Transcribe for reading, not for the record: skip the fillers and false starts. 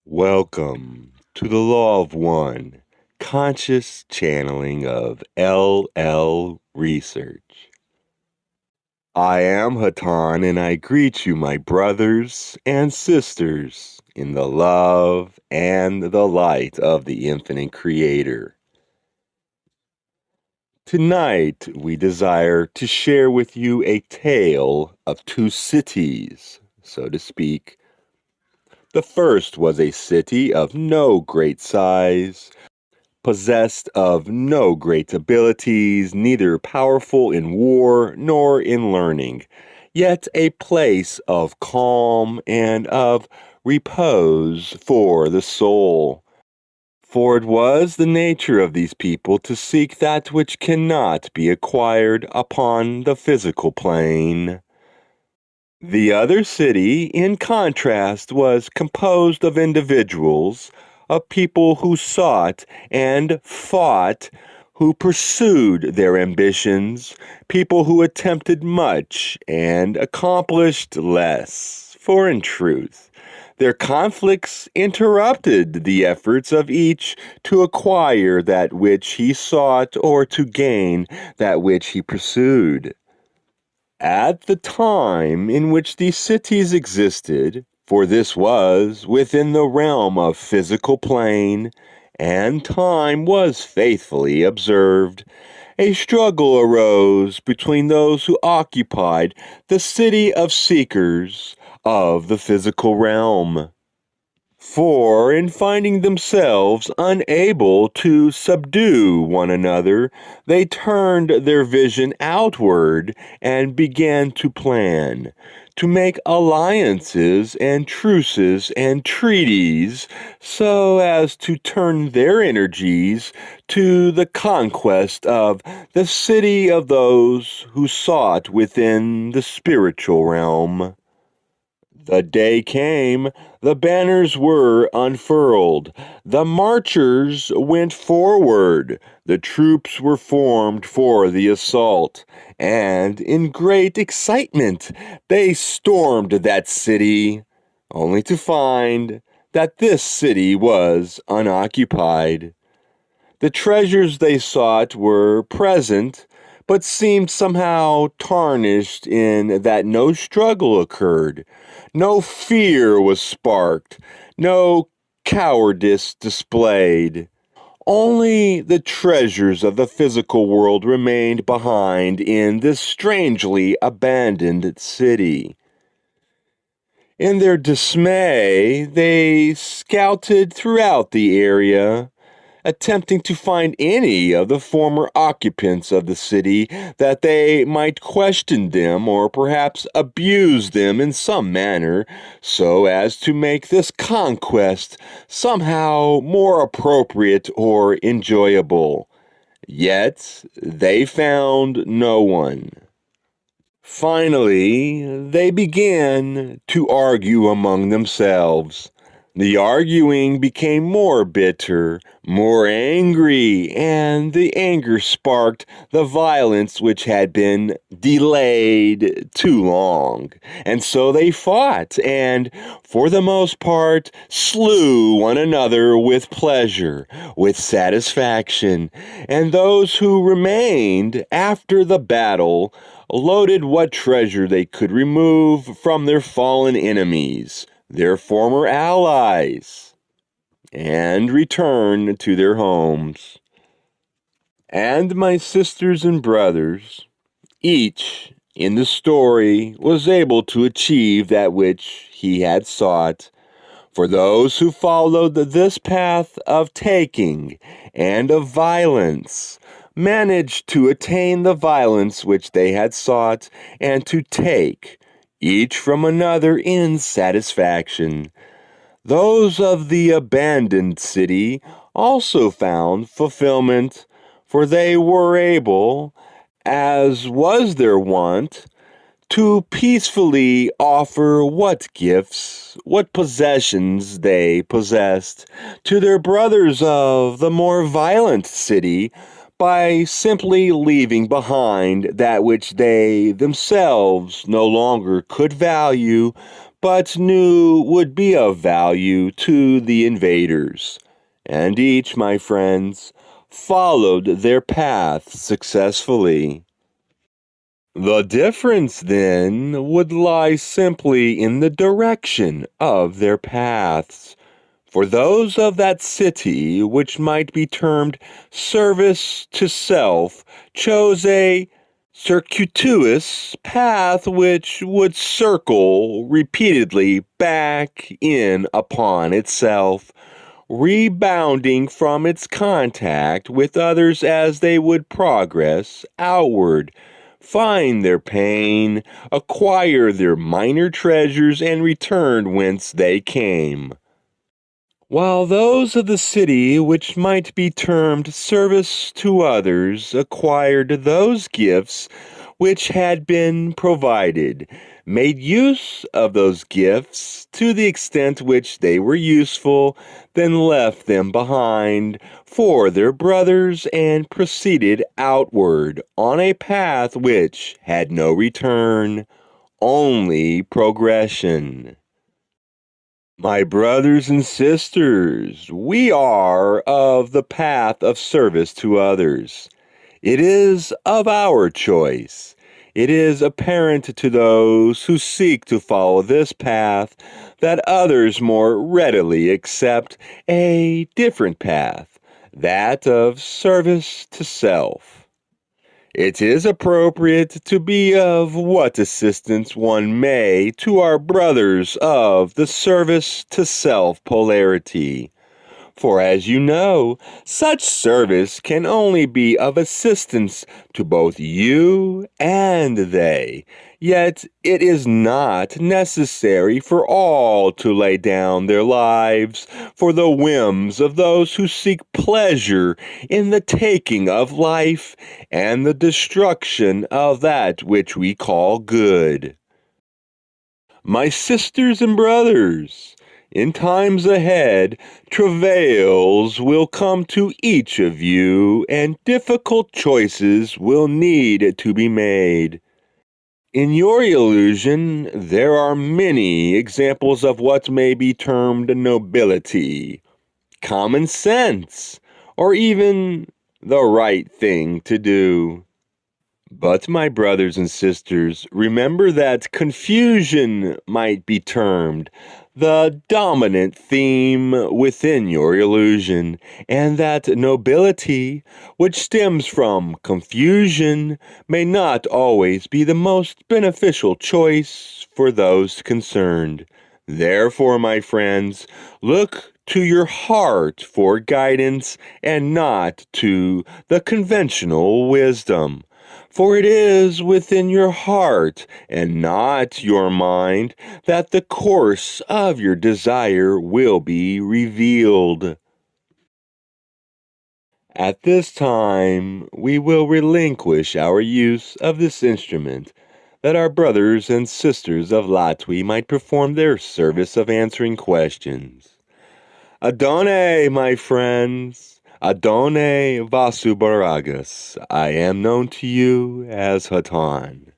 Welcome to the Law of One, conscious channeling of LL Research. I am Hatan, and I greet you, my brothers and sisters, in the love and the light of the infinite Creator. Tonight, we desire to share with you a tale of two cities, so to speak. The first was a city of no great size, possessed of no great abilities, neither powerful in war nor in learning, yet a place of calm and of repose for the soul. For it was the nature of these people to seek that which cannot be acquired upon the physical plane. The other city, in contrast, was composed of individuals, of people who sought and fought, who pursued their ambitions, people who attempted much and accomplished less. For in truth, their conflicts interrupted the efforts of each to acquire that which he sought or to gain that which he pursued. At the time in which these cities existed, for this was within the realm of physical plane, and time was faithfully observed, a struggle arose between those who occupied the city of seekers of the physical realm. For in finding themselves unable to subdue one another, they turned their vision outward and began to plan, to make alliances and truces and treaties, so as to turn their energies to the conquest of the city of those who sought within the spiritual realm. The day came, the banners were unfurled, the marchers went forward, the troops were formed for the assault, and in great excitement they stormed that city, only to find that this city was unoccupied. The treasures they sought were present, but seemed somehow tarnished in that no struggle occurred, no fear was sparked, no cowardice displayed. Only the treasures of the physical world remained behind in this strangely abandoned city. In their dismay, they scouted throughout the area, attempting to find any of the former occupants of the city that they might question them or perhaps abuse them in some manner so as to make this conquest somehow more appropriate or enjoyable. Yet they found no one. Finally, they began to argue among themselves. The arguing became more bitter, more angry, and the anger sparked the violence which had been delayed too long. And so they fought, and for the most part slew one another with pleasure, with satisfaction, and those who remained after the battle loaded what treasure they could remove from their fallen enemies, their former allies, and return to their homes. And my sisters and brothers, each in the story was able to achieve that which he had sought. For those who followed this path of taking and of violence managed to attain the violence which they had sought and to take, each from another in satisfaction. Those of the abandoned city also found fulfillment, for they were able, as was their wont, to peacefully offer what gifts, what possessions they possessed to their brothers of the more violent city by simply leaving behind that which they themselves no longer could value, but knew would be of value to the invaders. And each, my friends, followed their path successfully. The difference, then, would lie simply in the direction of their paths. For those of that city which might be termed service to self chose a circuitous path which would circle repeatedly back in upon itself, rebounding from its contact with others as they would progress outward, find their pain, acquire their minor treasures, and return whence they came. While those of the city which might be termed service to others acquired those gifts which had been provided, made use of those gifts to the extent which they were useful, then left them behind for their brothers and proceeded outward on a path which had no return, only progression. My brothers and sisters, we are of the path of service to others. It is of our choice. It is apparent to those who seek to follow this path that others more readily accept a different path, that of service to self. It is appropriate to be of what assistance one may to our brothers of the service to self polarity. For as you know, such service can only be of assistance to both you and they. Yet it is not necessary for all to lay down their lives for the whims of those who seek pleasure in the taking of life and the destruction of that which we call good. My sisters and brothers, in times ahead, travails will come to each of you, and difficult choices will need to be made. In your illusion, there are many examples of what may be termed nobility, common sense, or even the right thing to do. But, my brothers and sisters, remember that confusion might be termed the dominant theme within your illusion, and that nobility, which stems from confusion, may not always be the most beneficial choice for those concerned. Therefore, my friends, look to your heart for guidance and not to the conventional wisdom. For it is within your heart and not your mind that the course of your desire will be revealed. At this time, we will relinquish our use of this instrument, that our brothers and sisters of Latwi might perform their service of answering questions. Adone, my friends, Adone Vasubaragas. I am known to you as Hatan.